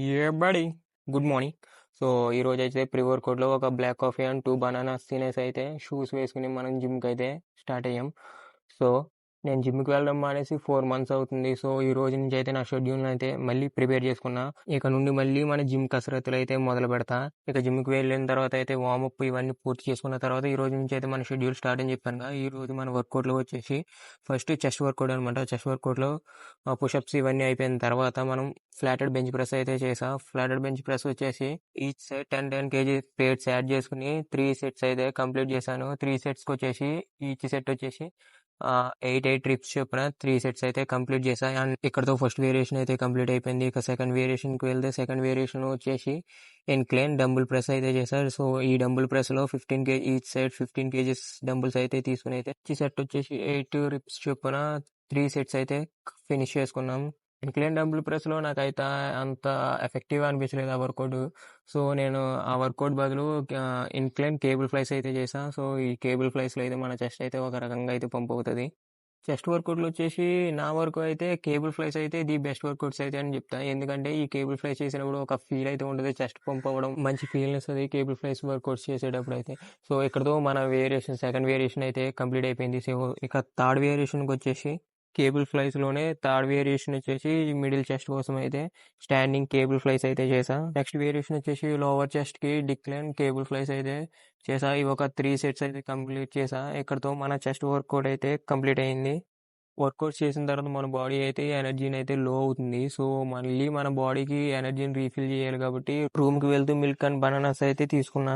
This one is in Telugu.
Yeah, buddy. Good morning. So ఈరోజైతే ప్రీ వర్కౌట్‌లో ఒక బ్లాక్ కాఫీ అండ్ 2 బనానాస్ తినేసి అయితే షూస్ వేసుకొని మనం జిమ్‌కి అయితే స్టార్ట్ అయ్యాం. సో నేను జిమ్‌కి వెళ్ళడం మానేసి 4 మంత్స్ అవుతుంది. సో ఈ రోజు నుంచి అయితే నా షెడ్యూల్‌ని అయితే మళ్ళీ ప్రిపేర్ చేసుకున్నా. ఇక నుండి మళ్ళీ మన జిమ్ కసరత్తులు అయితే మొదలు పెడతా. ఇక జిమ్‌కి వెళ్ళిన తర్వాత అయితే వార్మప్ ఇవన్నీ పూర్తి చేసుకున్న తర్వాత ఈ రోజు నుంచి అయితే మన షెడ్యూల్ స్టార్ట్ అని చెప్పానుగా. ఈ రోజు మన వర్కౌట్‌లో వచ్చేసి ఫస్ట్ చెస్ట్ వర్కౌట్ అనమాట. చెస్ట్ వర్కౌట్‌లో పుషప్స్ ఇవన్నీ అయిపోయిన తర్వాత మనం ఫ్లాటెడ్ బెంచ్ ప్రెస్ అయితే చేసా. ఫ్లాటెడ్ బెంచ్ ప్రెస్ వచ్చేసి each set 10 kg plates add చేసుకుని 3 సెట్స్ అయితే కంప్లీట్ చేశాను. 3 సెట్స్కి వచ్చేసి ఈచ్ సెట్ వచ్చేసి 8 ట్రిప్స్ చొప్పున 3 సెట్స్ అయితే కంప్లీట్ చేశా. అండ్ ఇక్కడతో ఫస్ట్ వేరియేషన్ అయితే కంప్లీట్ అయిపోయింది. ఇక సెకండ్ వేరియేషన్కి వెళ్తే సెకండ్ వేరియేషన్ వచ్చేసి ఇన్క్లైన్ డంబుల్ ప్రెస్ అయితే చేశారు. సో ఈ డంబుల్ ప్రెస్లో 15 kg each side 15 kgs dumbbells అయితే తీసుకుని అయితే ఈ సెట్ వచ్చేసి 8 రిప్స్ చొప్పున 3 సెట్స్ అయితే ఫినిష్ చేసుకున్నాం. ఇంక్లైన్ డంబుల్ ప్రెస్లో నాకైతే అంత ఎఫెక్టివ్గా అనిపించలేదు ఆ వర్కౌట్. సో నేను ఆ వర్కౌట్ బదులు ఇన్క్లైన్ కేబుల్ ఫ్లైస్ అయితే చేశాను. సో ఈ కేబుల్ ఫ్లైస్లో అయితే మన చెస్ట్ అయితే ఒక రకంగా అయితే పంప్ అవుతుంది. చెస్ట్ వర్కౌట్లు వచ్చేసి నా వరకు అయితే కేబుల్ ఫ్లైస్ అయితే ది బెస్ట్ వర్కౌట్స్ అయితే అని చెప్తాను. ఎందుకంటే ఈ కేబుల్ ఫ్లైస్ చేసినప్పుడు ఒక ఫీల్ అయితే ఉంటుంది. చెస్ట్ పంప్ అవ్వడం మంచి ఫీల్ వస్తుంది కేబుల్ ఫ్లైస్ వర్కౌట్స్ చేసేటప్పుడు అయితే. సో ఇక్కడతో మన వేరియేషన్ సెకండ్ వేరియేషన్ అయితే కంప్లీట్ అయిపోయింది. సో ఇక థర్డ్ వేరియేషన్కి వచ్చేసి కేబుల్ ఫ్లైస్లోనే థర్డ్ వేరియేషన్ వచ్చేసి మిడిల్ చెస్ట్ కోసం అయితే స్టాండింగ్ కేబుల్ ఫ్లైస్ అయితే చేసా. నెక్స్ట్ వేరియేషన్ వచ్చేసి లోవర్ చెస్ట్కి డిక్లైన్ కేబుల్ ఫ్లైస్ అయితే చేసా. ఇవి ఒక 3 సెట్స్ అయితే కంప్లీట్ చేసా. ఇక్కడతో మన చెస్ట్ వర్కౌట్ అయితే కంప్లీట్ అయింది. వర్కౌట్ చేసిన తర్వాత మన బాడీ అయితే ఎనర్జీని అయితే లో అవుతుంది. సో మళ్ళీ మన బాడీకి ఎనర్జీని రీఫిల్ చేయాలి కాబట్టి రూమ్కి వెళ్తూ మిల్క్ అండ్ బనానాస్ అయితే తీసుకున్నా.